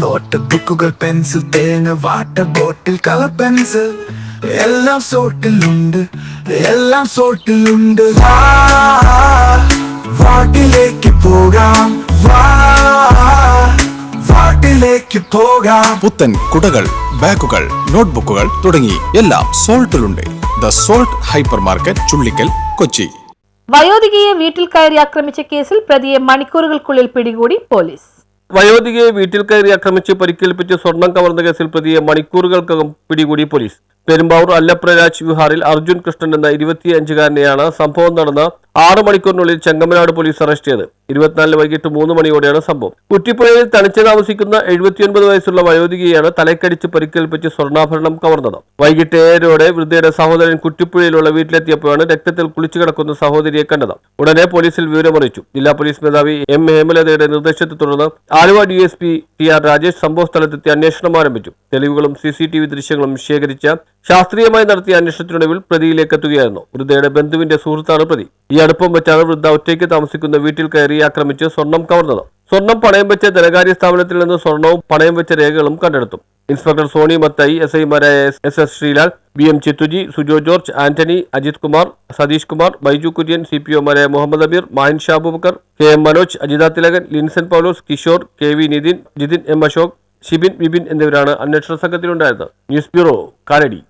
Not ബുക്കുകൾ pencil തേങ്ങ water bottle colour pencil എല്ലാം സോട്ടിലുണ്ട് വാട്ടിലേക്ക് പോകാം വാട്ടിലേക്ക് പോകാം. പുത്തൻ കുടകൾ, ബാഗുകൾ, നോട്ട്ബുക്കുകൾ തുടങ്ങി എല്ലാം സോൾട്ടിലുണ്ട്. The Salt hypermarket, Chullikkal, Kochi. വയോധികയെ വീട്ടിൽ കയറി ആക്രമിച്ച കേസിൽ പ്രതിയെ മണിക്കൂറുകൾക്കുള്ളിൽ പിടികൂടി പോലീസ്. വയോധികയെ വീട്ടിൽ കയറി ആക്രമിച്ച് പരിക്കേൽപ്പിച്ച് സ്വർണം കവർന്ന കേസിൽ പ്രതിയെ മണിക്കൂറുകൾക്കകം പിടികൂടി പോലീസ്. പെരുമ്പാവൂർ അല്ലപ്രരാജ് വിഹാറിൽ അർജുൻ കൃഷ്ണൻ എന്ന 25-കാരനെയാണ് സംഭവം നടന്ന 6 മണിക്കൂറിനുള്ളിൽ ചെങ്ങമനാട് പോലീസ് അറസ്റ്റ് ചെയ്തത്. 24 വൈകിട്ട് 3 മണിയോടെയാണ് സംഭവം. കുറ്റിപ്പുഴയിൽ തനിച്ച് താമസിക്കുന്ന 79 വയസ്സുള്ള വയോധികയാണ് തലക്കടിച്ച് പരിക്കേൽപ്പിച്ച് സ്വർണ്ണാഭരണം കവർന്നത്. വൈകിട്ട് 7-ഓടെ വൃദ്ധയുടെ സഹോദരൻ കുറ്റിപ്പുഴയിലുള്ള വീട്ടിലെത്തിയപ്പോഴാണ് രക്തത്തിൽ കുളിച്ചു കിടക്കുന്ന സഹോദരിയെ കണ്ടത്. ഉടനെ പോലീസിൽ വിവരമറിയിച്ചു. ജില്ലാ പോലീസ് മേധാവി എം ഹേമലതയുടെ നിർദ്ദേശത്തെ തുടർന്ന് ആലുവ DSP TR രാജേഷ് സംഭവ സ്ഥലത്തെത്തി അന്വേഷണം ആരംഭിച്ചു. തെളിവുകളും CCTV ദൃശ്യങ്ങളും ശേഖരിച്ച ശാസ്ത്രീയമായി നടത്തിയ അന്വേഷണത്തിനൊടുവിൽ പ്രതിയിലേക്ക് എത്തുകയായിരുന്നു. വൃദ്ധയുടെ ബന്ധുവിന്റെ സുഹൃത്താണ് പ്രതി. ഈ അടുപ്പം വെച്ചാണ് വൃദ്ധ ഒറ്റയ്ക്ക് താമസിക്കുന്ന വീട്ടിൽ കയറി ആക്രമിച്ച് സ്വർണം കവർന്നത്. സ്വർണം പണയം വെച്ച ധനകാര്യ സ്ഥാപനത്തിൽ നിന്ന് സ്വർണവും പണയം വെച്ച രേഖകളും കണ്ടെടുത്തു. ഇൻസ്പെക്ടർ സോണി മത്തായി, SI-മാരായ SS ശ്രീലാൽ, BM ചിത്തുജി, സുജോ ജോർജ്, ആന്റണി, അജിത് കുമാർ, സതീഷ് കുമാർ, ബൈജു കുര്യൻ, CPO-മാരായ Muhammad Abeer, Mahin Shabubakkar, KM Manoj, Ajitha Thilakan, Linson Paulose, Kishore, KV Nithin, Jithin M Ashok, Shibin, Vipin എന്നിവരാണ് അന്വേഷണ സംഘത്തിലുണ്ടായിരുന്നത്. News bureau, Kalady.